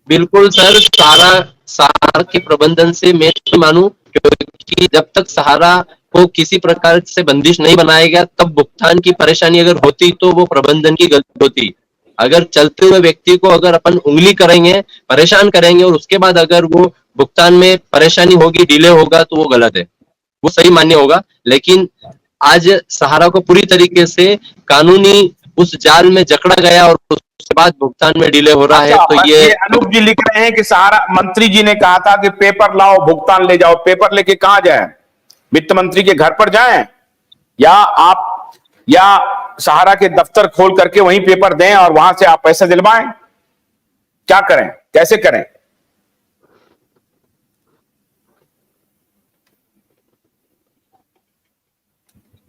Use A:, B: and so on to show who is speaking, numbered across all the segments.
A: बिल्कुल सर, सहारा सहारा के प्रबंधन से मैं तो मानूं, क्योंकि जब तक सहारा को किसी प्रकार से बंदिश नहीं बनाया गया, तब भुगतान की परेशानी अगर होती तो वो प्रबंधन की गलती होती। अगर चलते हुए व्यक्ति को अगर अपन उंगली करेंगे, परेशान करेंगे, और उसके बाद अगर वो भुगतान में परेशानी होगी, डिले होगा, तो वो गलत है, वो सही मान्य होगा। लेकिन आज सहारा को पूरी तरीके से कानूनी उस जाल में जकड़ा गया, और उसके बाद भुगतान में डिले हो रहा है,
B: अच्छा,
A: तो ये
B: ये अनूप जी लिख रहे हैं कि सहारा मंत्री जी ने कहा था कि पेपर लाओ भुगतान ले जाओ। पेपर लेके कहां जाए? वित्त मंत्री के घर पर जाएं, या सहारा के दफ्तर खोल करके वहीं पेपर दें और वहां से आप पैसे दिलवाएं? क्या करें, कैसे करें?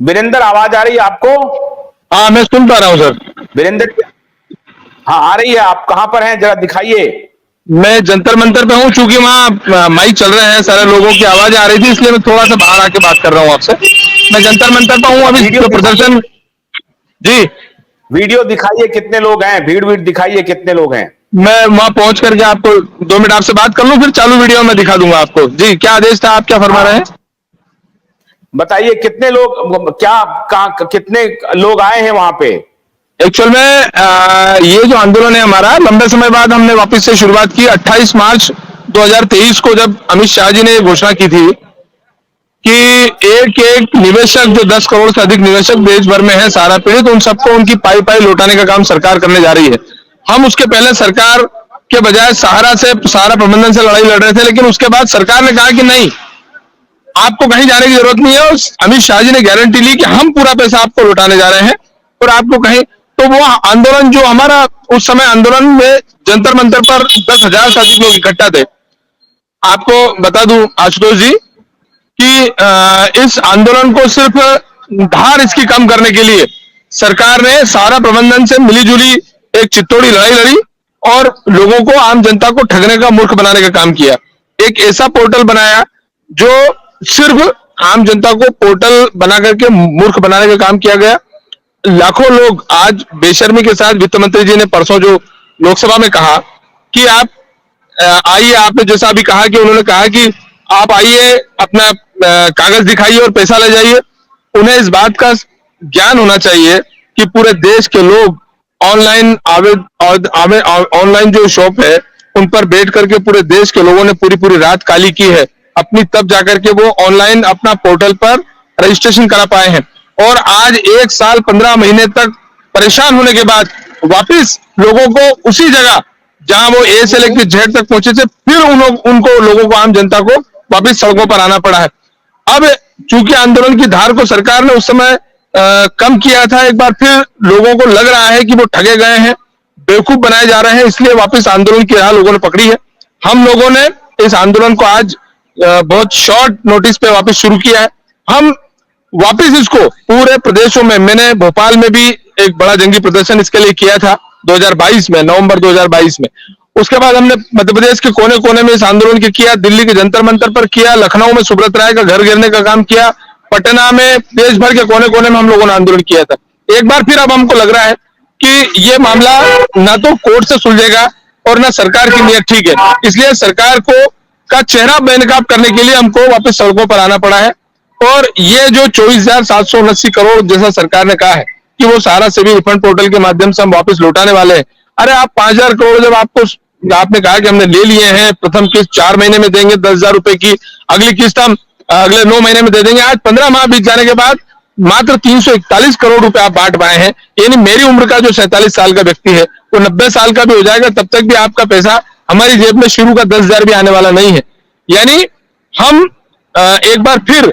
B: वीरेंद्र, आवाज आ रही है आपको?
C: हाँ, मैं सुन पा रहा हूँ सर।
B: वीरेंद्र, हाँ आ रही है। आप कहां पर हैं, जरा दिखाइए।
C: मैं जंतर मंतर पे हूँ, चूंकि वहाँ माइक चल रहे हैं, सारे लोगों की आवाज आ रही थी, इसलिए मैं थोड़ा सा बाहर आके बात कर रहा हूँ आपसे। मैं जंतर मंतर पे हूँ अभी, तो प्रदर्शन। जी,
B: वीडियो दिखाइए, कितने लोग हैं, भीड़ भीड़ दिखाइए, कितने लोग हैं।
C: मैं वहां पहुंच करके आपको 2 मिनट आपसे बात कर लूं, फिर चालू वीडियो में दिखा दूंगा आपको। जी, क्या आदेश था, आप क्या फरमा रहे हैं?
B: बताइए कितने लोग, कितने लोग आए हैं वहां पे?
C: एक्चुअल में ये जो आंदोलन है हमारा, लंबे समय बाद हमने वापस से शुरुआत की। 28 मार्च 2023 को जब अमित शाह जी ने घोषणा की थी कि एक एक निवेशक, जो 10 करोड़ से अधिक निवेशक देश भर में है सहारा पीड़ित, उन सबको उनकी पाई पाई लौटाने का काम सरकार करने जा रही है। हम उसके पहले सरकार के बजाय सहारा प्रबंधन से लड़ाई लड़ रहे थे, लेकिन उसके बाद सरकार ने कहा कि नहीं, आपको कहीं जाने की जरूरत नहीं है, और अमित शाह जी ने गारंटी ली कि हम पूरा पैसा आपको लौटाने जा रहे हैं, और आपको कहीं, तो वो आंदोलन जो हमारा उस समय आंदोलन में जंतर मंतर पर 10,000 से अधिक लोग इकट्ठा थे। आपको बता दूं आशुतोष जी कि इस आंदोलन को सिर्फ धार इसकी कम करने के लिए सरकार ने सहारा प्रबंधन से मिलीजुली एक चित्तौड़ी लड़ाई लड़ी, और लोगों को, आम जनता को ठगने का, मूर्ख बनाने का काम किया। एक ऐसा पोर्टल बनाया जो सिर्फ आम जनता को पोर्टल बना करके मूर्ख बनाने का काम किया गया। लाखों लोग आज बेशर्मी के साथ, वित्त मंत्री जी ने परसों जो लोकसभा में कहा कि आप आइए, आपने जैसा अभी कहा कि उन्होंने कहा कि आप आइए, अपना कागज दिखाइए और पैसा ले जाइए। उन्हें इस बात का ज्ञान होना चाहिए कि पूरे देश के लोग ऑनलाइन जो शॉप है, उन पर बैठ करके पूरे देश के लोगों ने पूरी पूरी रात काली की है अपनी, तब जाकर के वो ऑनलाइन अपना पोर्टल पर रजिस्ट्रेशन करा पाए हैं। और आज 1 साल 15 महीने तक परेशान होने के बाद वापिस लोगों को उसी जगह जहां वो ए से लेकर जेड तक पहुंचे थे, फिर उनको लोगों को, आम जनता को वापिस सड़कों पर आना पड़ा है। अब चूंकि आंदोलन की धार को सरकार ने उस समय कम किया था, एक बार फिर लोगों को लग रहा है कि वो ठगे गए हैं, बेवकूफ बनाए जा रहे हैं, इसलिए वापस आंदोलन की राह लोगों ने पकड़ी है। हम लोगों ने इस आंदोलन को आज बहुत शॉर्ट नोटिस पे वापस शुरू किया है। हम वापस इसको पूरे प्रदेशों में, मैंने भोपाल में भी एक बड़ा जंगी प्रदर्शन इसके लिए किया था 2022 में, नवंबर 2022 में। उसके बाद हमने मध्य प्रदेश के कोने कोने में इस आंदोलन के किया, दिल्ली के जंतर मंतर पर किया, लखनऊ में सुब्रत राय का घर गिरने का काम किया, पटना में, देश भर के कोने कोने में हम लोगों ने आंदोलन किया था। एक बार फिर अब हमको लग रहा है कि ये मामला ना तो कोर्ट से सुलझेगा और ना सरकार की नीयत ठीक है, इसलिए सरकार को का चेहरा बेनकाब करने के लिए हमको वापस सड़कों पर आना पड़ा है। और ये जो 24,779 करोड़ जैसा सरकार ने कहा है कि वो सहारा से भी रिफंड पोर्टल के माध्यम से हम वापस लौटाने वाले हैं, अरे आप 5,000 करोड़ जब आपने कहा कि हमने ले लिए हैं, प्रथम किस्त 4 महीने में देंगे 10,000 रुपए की, अगली किस्त हम अगले 9 महीने में दे देंगे। आज 15 माह बीत जाने के बाद मात्र 341 करोड़ रुपए आप बांट पाए हैं। यानी मेरी उम्र का जो 47 साल का व्यक्ति है वो 90 साल का भी हो जाएगा, तब तक भी आपका पैसा हमारी जेब में शुरू का 10,000 भी आने वाला नहीं है। यानी हम एक बार फिर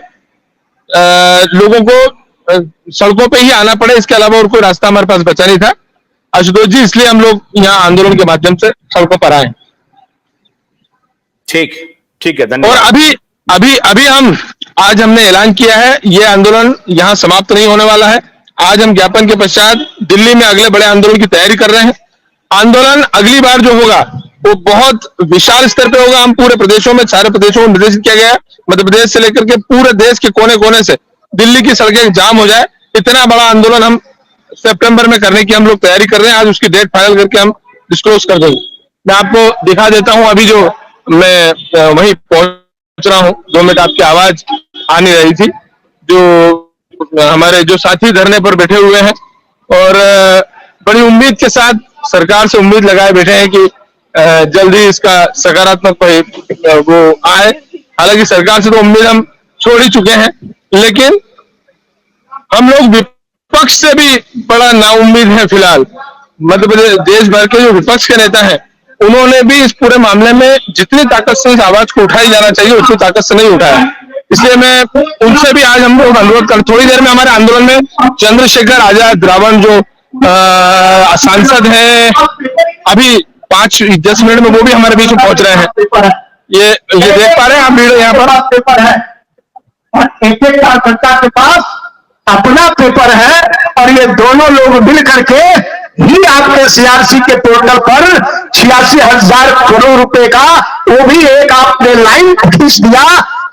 C: लोगों को सड़कों पे ही आना पड़े, इसके अलावा और कोई रास्ता हमारे पास बचा नहीं था आशुतोष जी, इसलिए हम लोग यहाँ आंदोलन के माध्यम से सड़कों पर आए।
B: ठीक ठीक है, धन्यवाद।
C: और अभी आज हमने ऐलान किया है, ये आंदोलन यहाँ समाप्त नहीं होने वाला है। आज हम ज्ञापन के पश्चात दिल्ली में अगले बड़े आंदोलन की तैयारी कर रहे हैं। आंदोलन अगली बार जो होगा वो बहुत विशाल स्तर पे होगा। हम पूरे प्रदेशों में, सारे प्रदेशों में निर्देशित किया गया है, मध्य प्रदेश से लेकर के पूरे देश के कोने कोने से दिल्ली की सड़कें जाम हो जाए, इतना बड़ा आंदोलन हम सितंबर में करने की हम लोग तैयारी कर रहे हैं। आज उसकी डेट फाइनल करके हम डिस्क्लोज कर देंगे। मैं आपको दिखा देता हूं। अभी जो मैं वहीं पहुंच रहा हूं, 2 मिनट आपकी आवाज आ नहीं रही थी। जो हमारे जो साथी धरने पर बैठे हुए हैं और बड़ी उम्मीद के साथ सरकार से उम्मीद लगाए बैठे हैं कि जल्दी इसका सकारात्मक वो आए। हालांकि सरकार से तो उम्मीद हम छोड़ ही चुके हैं, लेकिन हम लोग विपक्ष से भी बड़ा नाउम्मीद है फिलहाल। मध्य प्रदेश देश भर के जो विपक्ष के नेता हैं, उन्होंने भी इस पूरे मामले में जितनी ताकत से इस आवाज को उठाई जाना चाहिए उतनी ताकत से नहीं उठाया। इसलिए मैं उनसे भी आज हम लोग अनुरोध कर, थोड़ी देर में हमारे आंदोलन में चंद्रशेखर आजाद रावण जो सांसद हैं, अभी 5-10 मिनट में वो भी हमारे बीच में पहुंच रहे हैं। ये देख पा रहे हैं आप वीडियो यहाँ पर पेपर है और एक कार्यकर्ता के पास अपना पेपर है और ये दोनों लोग मिल करके ही आपके सीआरसी के पोर्टल पर 86,000 करोड़ रुपए का वो भी एक आपने लाइन खींच दिया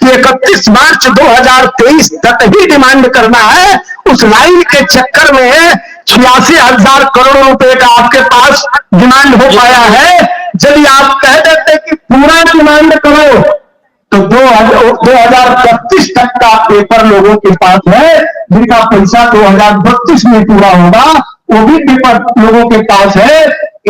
C: कि 31 मार्च 2023 तक ही डिमांड करना है। उस लाइन के चक्कर में 86,000 करोड़ रुपए का आपके पास डिमांड हो पाया है। यदि आप कह देते कि पूरा डिमांड करो तो 2032 तक का पेपर लोगों के पास है, जिनका पैसा 2032 में पूरा होगा, वो भी पेपर लोगों के पास है।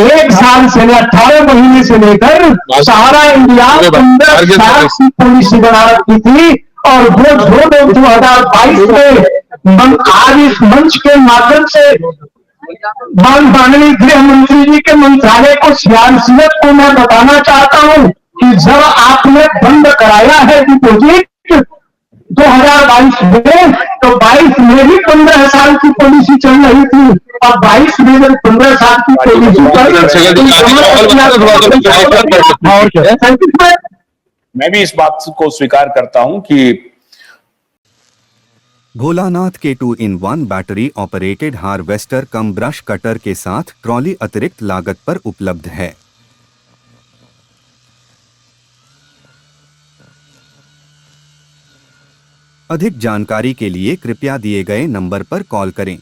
C: 1 साल से 18 महीने से लेकर सहारा इंडिया 15 साल की पॉलिसी बना रखी थी और वो जो लोग 2022 में आज इस मंच के माध्यम से माननीय गृह मंत्री जी के मंत्रालय को सीआरसीएफ को मैं बताना चाहता हूं कि जब आपने बंद कराया है डिपोजिट 2022 में, तो 22 में भी 15 साल की पॉलिसी चल रही थी और 22 में जब 15 साल की पॉलिसी
B: मैं भी इस बात को स्वीकार करता हूं कि
D: भोलानाथ के 2-in-1 बैटरी ऑपरेटेड हार्वेस्टर कम ब्रश कटर के साथ ट्रॉली अतिरिक्त लागत पर उपलब्ध है। अधिक जानकारी के लिए कृपया दिए गए नंबर पर कॉल करें।